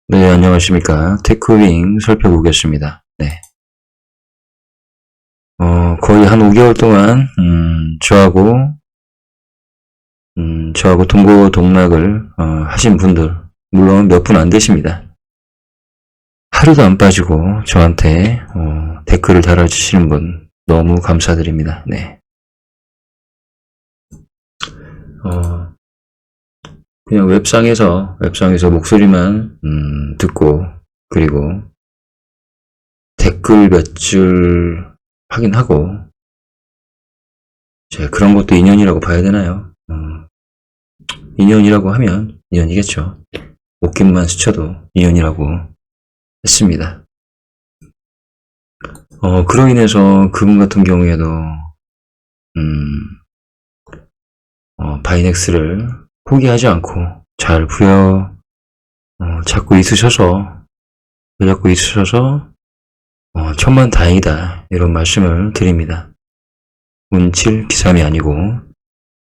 네, 안녕하십니까. 테크윙 살펴보겠습니다. 네. 거의 한 5개월 동안, 저하고 동고동락을, 하신 분들, 물론 몇 분 안 되십니다. 하루도 안 빠지고 저한테, 댓글을 달아주시는 분, 너무 감사드립니다. 네. 그냥 웹상에서 목소리만, 듣고, 그리고 댓글 몇 줄 확인하고, 그런 것도 인연이라고 봐야 되나요? 인연이라고 하면 인연이겠죠. 옷깃만 스쳐도 인연이라고 했습니다. 그로 인해서 그분 같은 경우에도, 바이넥스를 포기하지 않고 잘 잡고 있으셔서, 천만다행이다. 이런 말씀을 드립니다. 운칠기삼이 아니고,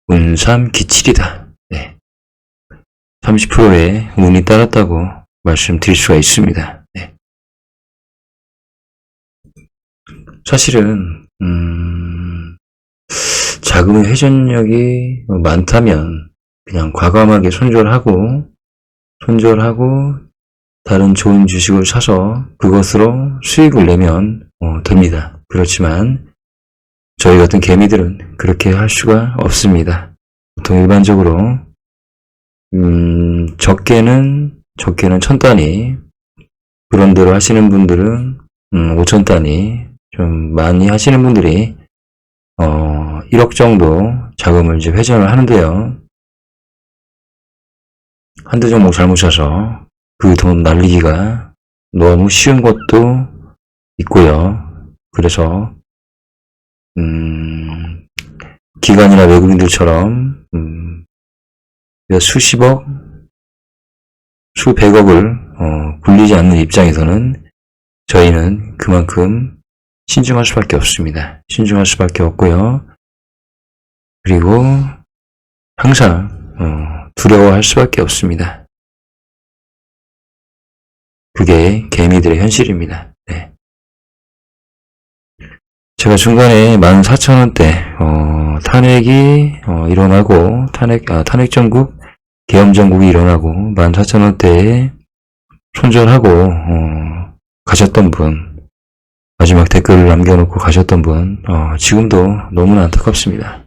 운삼기칠이다. 네. 30%의 운이 따랐다고 말씀드릴 수가 있습니다. 네. 사실은, 자금의 회전력이 많다면, 그냥 과감하게 손절하고, 다른 좋은 주식을 사서 그것으로 수익을 내면 됩니다. 그렇지만 저희 같은 개미들은 그렇게 할 수가 없습니다. 보통 일반적으로 적게는 1000단위, 그런 대로 하시는 분들은 5000단위, 좀 많이 하시는 분들이 1억 정도 자금을 이제 회전을 하는데요. 한두 종목 잘못 사서 그 돈 날리기가 너무 쉬운 것도 있고요. 그래서 기관이나 외국인들처럼 수십억, 수백억을 굴리지 않는 입장에서는 저희는 그만큼 신중할 수밖에 없습니다. 신중할 수밖에 없고요. 그리고 항상 두려워할 수밖에 없습니다. 그게 개미들의 현실입니다. 네. 제가 중간에 14,000원대 탄핵이 일어나고 탄핵 전국, 계엄 전국이 일어나고 14,000원대에 손절하고 가셨던 분, 마지막 댓글을 남겨놓고 가셨던 분, 지금도 너무나 안타깝습니다.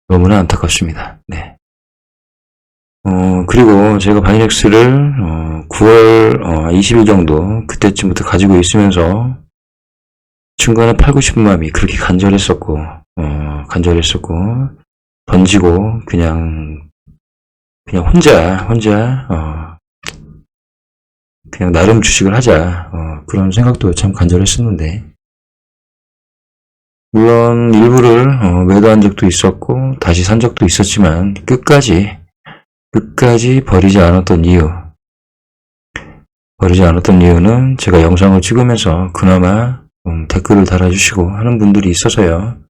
너무나 안타깝습니다. 네. 그리고 제가 바이넥스를 9월 20일 정도 그때쯤부터 가지고 있으면서 중간에 팔고 싶은 마음이 그렇게 간절했었고 던지고 그냥 혼자 그냥 나름 주식을 하자, 그런 생각도 참 간절했었는데, 물론 일부를 매도한 적도 있었고 다시 산 적도 있었지만 끝까지 버리지 않았던 이유는 제가 영상을 찍으면서 그나마 댓글을 달아주시고 하는 분들이 있어서요.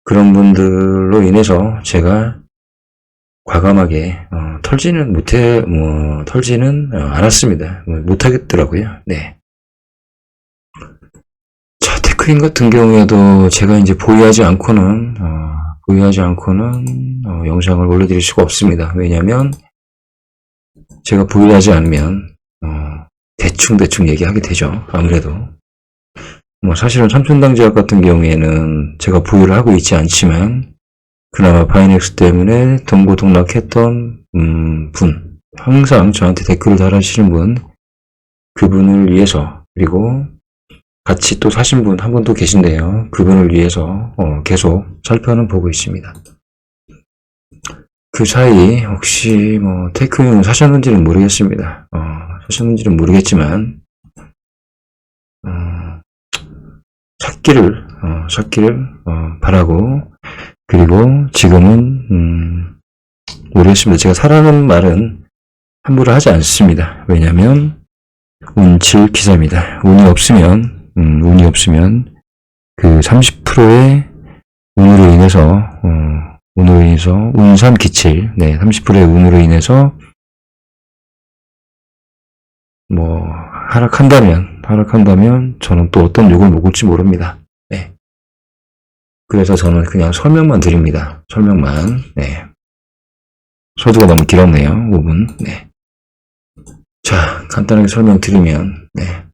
그런 분들로 인해서 제가 과감하게 털지는 않았습니다. 못하겠더라고요. 네. 자, 테크인 같은 경우에도 제가 이제 보유하지 않고는 영상을 올려드릴 수가 없습니다. 왜냐하면 제가 보유하지 않으면 대충 얘기하게 되죠. 아무래도 사실은 삼천당제약 같은 경우에는 제가 보유를 하고 있지 않지만 그나마 바이넥스 때문에 동고동락했던 분, 항상 저한테 댓글을 달아주시는 분, 그분을 위해서, 그리고 같이 또 사신 분 한 분 또 계신데요. 그분을 위해서 계속 살펴는 보고 있습니다. 그 사이 혹시 테크윙을 사셨는지는 모르겠습니다. 사셨는지는 모르겠지만 샀기를 바라고, 그리고 지금은 모르겠습니다. 제가 사라는 말은 함부로 하지 않습니다. 왜냐하면 운칠기삼이다. 운이 없으면 그 30%의 운으로 인해서 운삼기칠, 네, 30%의 운으로 인해서 뭐, 하락한다면 저는 또 어떤 욕을 먹을지 모릅니다. 네. 그래서 저는 그냥 설명만 드립니다. 설명만. 네. 소두가 너무 길었네요. 5분. 네. 자, 간단하게 설명드리면, 네.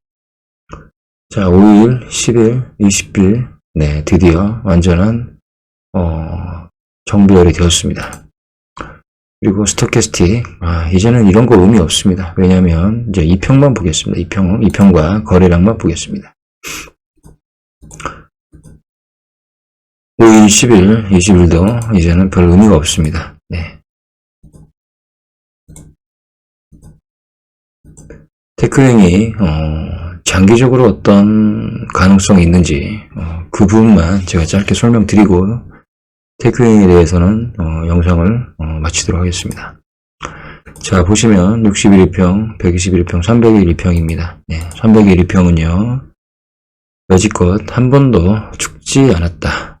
자, 5일, 10일, 20일, 네, 드디어 완전한, 정비열이 되었습니다. 그리고 스토캐스틱, 이제는 이런 거 의미 없습니다. 왜냐면, 이제 2평만 보겠습니다. 2평과 거래량만 보겠습니다. 5일, 10일, 20일도 이제는 별 의미가 없습니다. 네. 테크행이, 장기적으로 어떤 가능성이 있는지, 그 부분만 제가 짧게 설명드리고, 테크행에 대해서는, 영상을, 마치도록 하겠습니다. 자, 보시면, 61 2평, 121 2평, 301 2평입니다. 네, 301 2평은요, 여지껏 한 번도 죽지 않았다.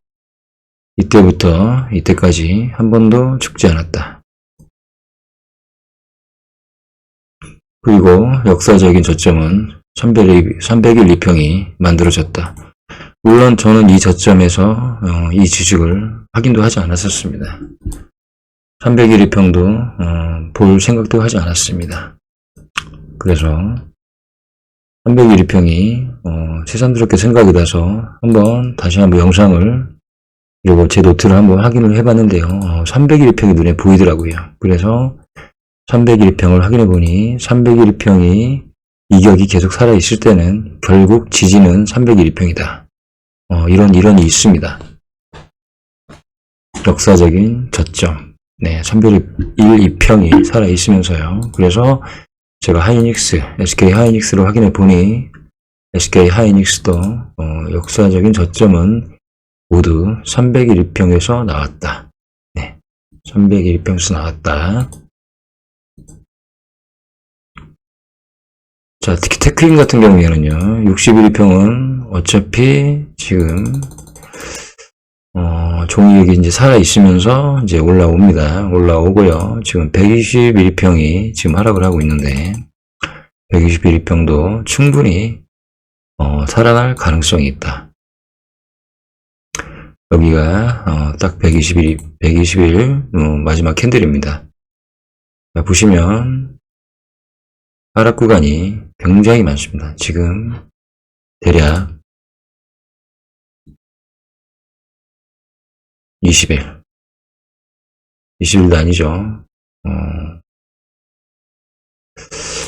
이때부터 이때까지 한 번도 죽지 않았다. 그리고 역사적인 저점은 301 2평이 만들어졌다. 물론 저는 이 저점에서 이 주식을 확인도 하지 않았었습니다. 301 2평도 볼 생각도 하지 않았습니다. 그래서 301 2평이 새삼스럽게 생각이 나서 다시 한번 영상을 그리고 제 노트를 한번 확인을 해봤는데요. 301 2평이 눈에 보이더라고요. 그래서 301 2평을 확인해보니 301 2평이 이격이 계속 살아있을 때는 결국 지지는 301 2평이다. 이런 이론이 있습니다. 역사적인 저점. 네, 301 2평이 살아있으면서요. 그래서 제가 SK 하이닉스를 확인해보니 SK 하이닉스도 역사적인 저점은 모두 301 2평에서 나왔다. 네, 301 2평에서 나왔다. 자, 특히 테크인 같은 경우에는요, 61 2평은 어차피 지금, 종이액이 이제 살아있으면서 이제 올라오고요. 지금 121 2평이 지금 하락을 하고 있는데, 121 2평도 충분히, 살아날 가능성이 있다. 여기가, 딱 121, 마지막 캔들입니다. 자, 보시면, 하락 구간이 굉장히 많습니다. 지금 대략 20일 20일도 아니죠.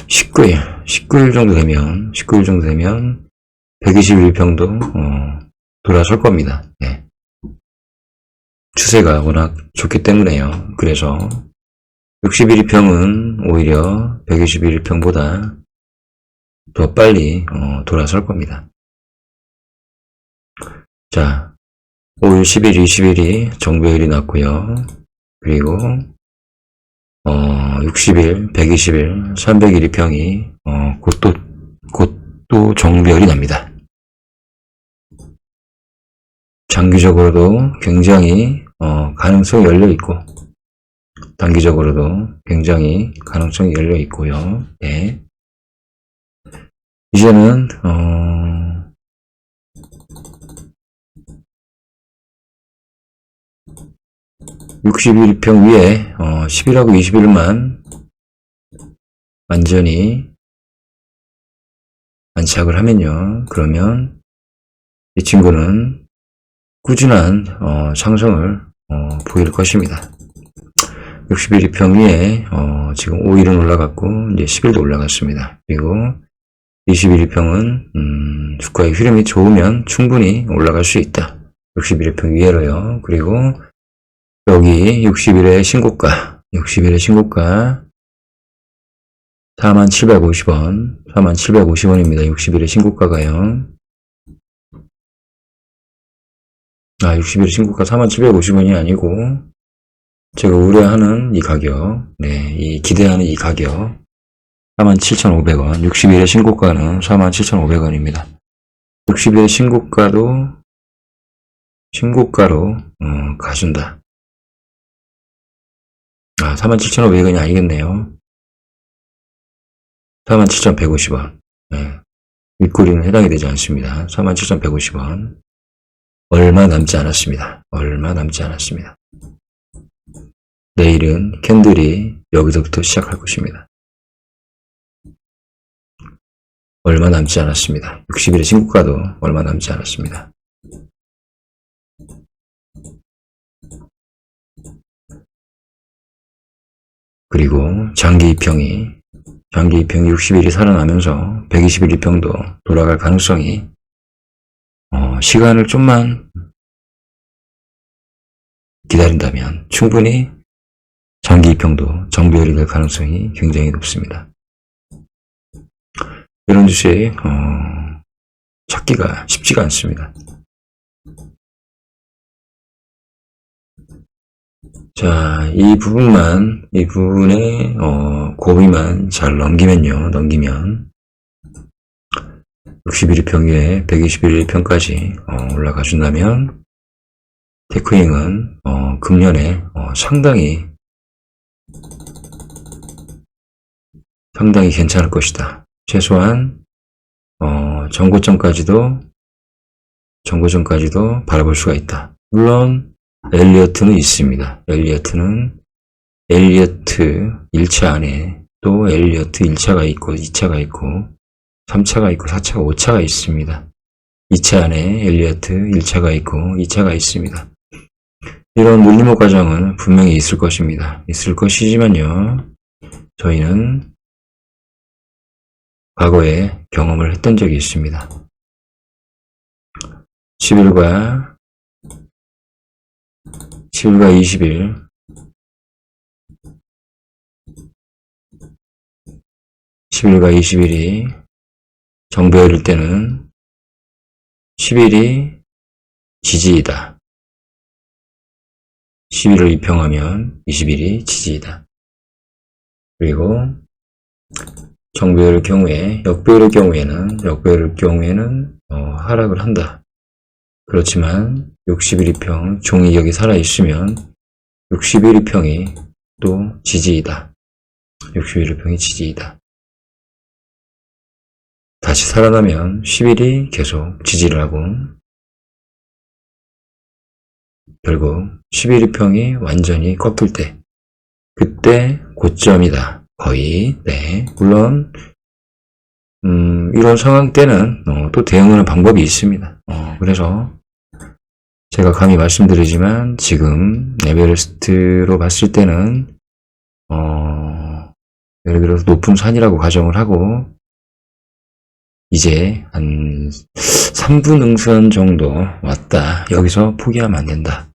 19일 정도 되면 121 평도 돌아설 겁니다. 네. 추세가 워낙 좋기 때문에요. 그래서 61 2평은 오히려 121 2평보다 더 빨리 돌아설 겁니다. 자, 5일, 10일, 20일이 정배율이 났고요. 그리고 60일, 120일, 301 2평이 곧 또 정배율이 납니다. 장기적으로도 굉장히 가능성이 열려있고 단기적으로도 굉장히 가능성이 열려있고요. 네. 이제는 61 2평 위에 10일하고 20일만 완전히 안착을 하면요. 그러면 이 친구는 꾸준한 상승을 보일 것입니다. 61 2평 위에 지금 5일은 올라갔고 이제 10일도 올라갔습니다. 그리고 21 2평은 주가의 흐름이 좋으면 충분히 올라갈 수 있다. 61 2평 위에로요. 그리고 여기 60일의 신고가 4750원 4750원입니다. 60일의 신고가가요. 60일의 신고가 4750원이 아니고 제가 우려하는 이 가격, 네, 기대하는 이 가격 47,500원, 60일의 신고가는 47,500원입니다. 60일의 신고가로 가준다. 47,500원이 아니겠네요. 47,150원. 네. 윗꼬리는 해당이 되지 않습니다. 47,150원. 얼마 남지 않았습니다. 얼마 남지 않았습니다. 내일은 캔들이 여기서부터 시작할 것입니다. 얼마 남지 않았습니다. 60일의 신고가도 얼마 남지 않았습니다. 그리고 장기 입형이 60일이 살아나면서 120일 입형도 돌아갈 가능성이 시간을 좀만 기다린다면 충분히 장기 입형도 정배열이 될 가능성이 굉장히 높습니다. 이런 주식 찾기가 쉽지가 않습니다. 자, 이 부분의 고비만 잘 넘기면 60일 평위에 121일 평까지 올라가 준다면 테크잉은 금년에 상당히 괜찮을 것이다. 최소한 정고점까지도 바라볼 수가 있다. 물론 엘리어트는 있습니다. 엘리어트 1차 안에 또 엘리어트 1차가 있고 2차가 있고 3차가 있고 4차가 5차가 있습니다. 2차 안에 엘리어트 1차가 있고 2차가 있습니다. 이런 눌림목 과정은 분명히 있을 것입니다. 있을 것이지만요. 저희는 과거에 경험을 했던 적이 있습니다. 10일과 20일 이 정배열일 때는 10일이 지지이다. 10일을 입형하면 20일이 지지이다. 그리고 정배열의 경우에 역배열의 경우에는 하락을 한다. 그렇지만 60일 입형 종이격이 살아있으면 60일 입형이 또 지지이다. 60일 입형이 지지이다. 다시 살아나면 10일이 계속 지지를 하고 결국 10일 입형이 완전히 꺾일 때 그때 고점이다. 거의. 네. 물론 이런 상황 때는 또 대응하는 방법이 있습니다. 그래서 제가 감히 말씀드리지만 지금 에베레스트로 봤을 때는 예를 들어서 높은 산이라고 가정을 하고 이제 한 3분 응선 정도 왔다. 여기서 포기하면 안 된다.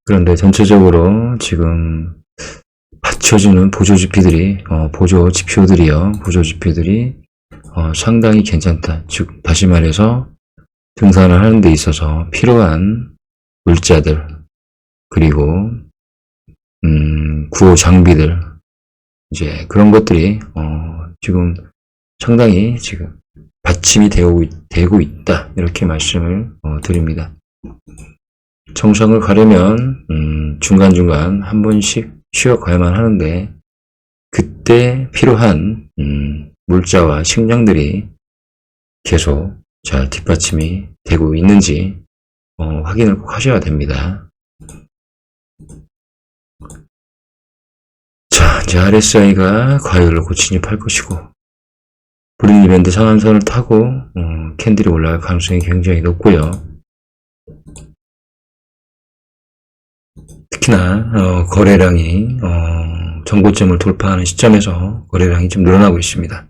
그런데 전체적으로 지금 받쳐주는 보조 지표들이 상당히 괜찮다. 즉 다시 말해서 등산을 하는 데 있어서 필요한 물자들 그리고 구호 장비들 이제 그런 것들이 지금 상당히 지금 받침이 되고 있다. 이렇게 말씀을 드립니다. 정상을 가려면 중간중간 한 번씩 쉬어가야만 하는데 그때 필요한 물자와 식량들이 계속 잘 뒷받침이 되고 있는지 확인을 꼭 하셔야 됩니다. 자, 이제 RSI가 과열로 곧 진입할 것이고 브릭이밴드 상한선을 타고 캔들이 올라갈 가능성이 굉장히 높고요. 특히나 거래량이 정고점을 돌파하는 시점에서 거래량이 좀 늘어나고 있습니다.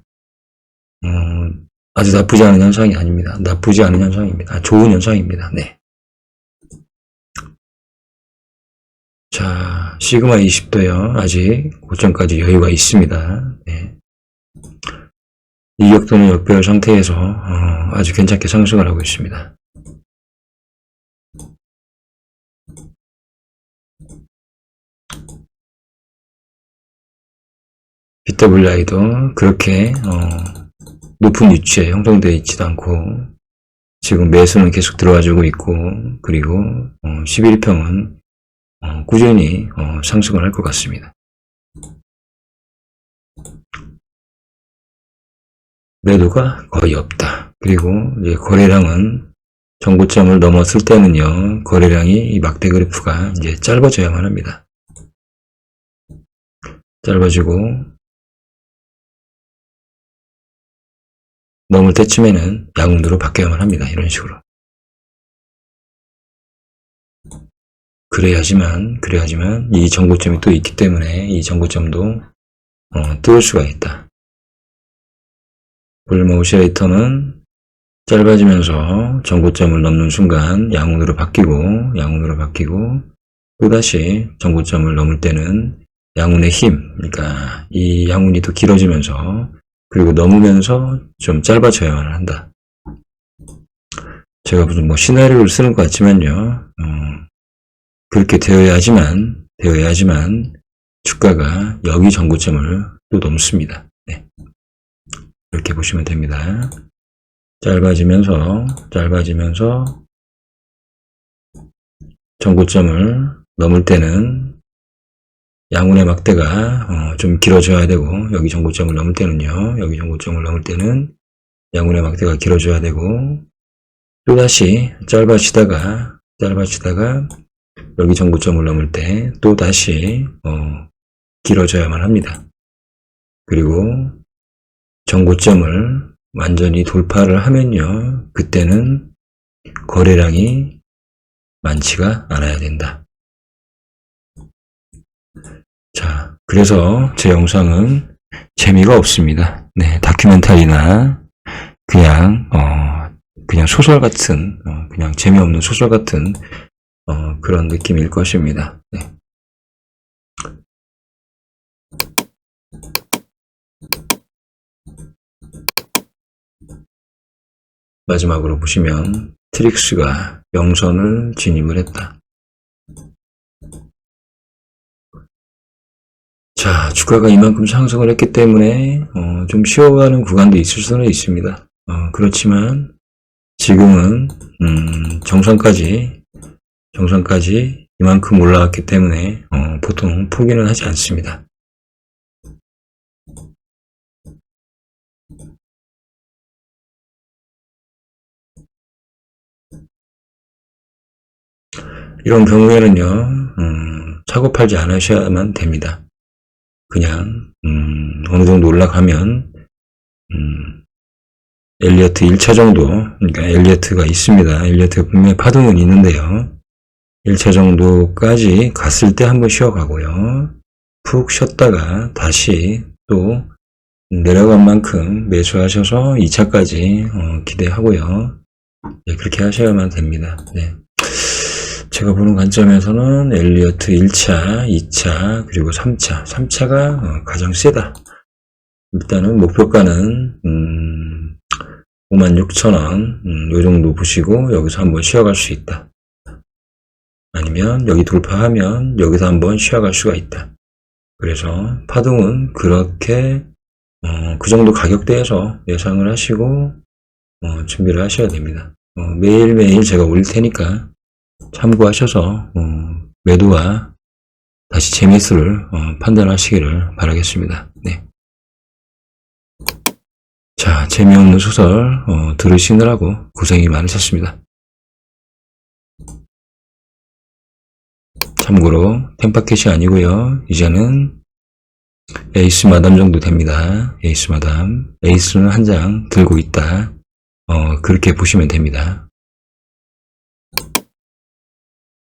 아주 나쁘지 않은 현상이 아닙니다. 나쁘지 않은 현상입니다. 좋은 현상입니다. 네. 자, 시그마 20도요. 아직 고점까지 여유가 있습니다. 네. 이격 또는 역배열 상태에서 아주 괜찮게 상승을 하고 있습니다. BWI도 그렇게 높은 위치에 형성되어 있지도 않고 지금 매수는 계속 들어와주고 있고 그리고 11평은 꾸준히 상승을 할 것 같습니다. 매도가 거의 없다. 그리고 이제 거래량은 정고점을 넘었을 때는요, 거래량이 이 막대 그래프가 이제 짧아져야만 합니다. 짧아지고, 넘을 때쯤에는 양운으로 바뀌어야만 합니다. 이런 식으로. 그래야지만 이 정고점이 또 있기 때문에 이 정고점도 뚫을 수가 있다. 볼륨 오시레이터는 짧아지면서 정고점을 넘는 순간 양운으로 바뀌고 또다시 정고점을 넘을 때는 양운의 힘, 그러니까 이 양운이 더 길어지면서 그리고 넘으면서 좀 짧아져야만 한다. 제가 무슨 뭐 시나리오를 쓰는 것 같지만요. 그렇게 되어야지만 주가가 여기 정고점을 또 넘습니다. 네. 이렇게 보시면 됩니다. 짧아지면서 정고점을 넘을 때는 양운의 막대가 좀 길어져야 되고, 여기 정고점을 넘을 때는요, 양운의 막대가 길어져야 되고, 또다시 짧아지다가 여기 정고점을 넘을 때 또다시 길어져야만 합니다. 그리고 정고점을 완전히 돌파를 하면요, 그때는 거래량이 많지가 않아야 된다. 자, 그래서 제 영상은 재미가 없습니다. 네, 다큐멘터리나 그냥 소설 같은, 그냥 재미없는 소설 같은 그런 느낌일 것입니다. 네. 마지막으로 보시면 트릭스가 영선을 진입을 했다. 자, 주가가 이만큼 상승을 했기 때문에 좀 쉬어가는 구간도 있을 수는 있습니다. 그렇지만 지금은 정상까지 이만큼 올라왔기 때문에 보통 포기는 하지 않습니다. 이런 경우에는요, 사고 팔지 않으셔야만 됩니다. 그냥 어느 정도 올라가면 엘리어트 1차 정도, 그러니까 엘리어트가 있습니다. 엘리어트가 분명히 파동은 있는데요. 1차 정도까지 갔을 때 한번 쉬어가고요. 푹 쉬었다가 다시 또 내려간 만큼 매수하셔서 2차까지 기대하고요. 네, 그렇게 하셔야만 됩니다. 네. 제가 보는 관점에서는 엘리어트 1차, 2차, 그리고 3차. 3차가 가장 세다. 일단은 목표가는 56,000원 요 정도 보시고 여기서 한번 쉬어갈 수 있다. 아니면 여기 돌파하면 여기서 한번 쉬어갈 수가 있다. 그래서 파동은 그렇게 그 정도 가격대에서 예상을 하시고 준비를 하셔야 됩니다. 매일매일 제가 올릴 테니까 참고하셔서 매도와 다시 재매수를 판단하시기를 바라겠습니다. 네. 자, 재미없는 소설 들으시느라고 고생이 많으셨습니다. 참고로 템파켓이 아니고요. 이제는 에이스 마담 정도 됩니다. 에이스 마담. 에이스는 한 장 들고 있다. 그렇게 보시면 됩니다.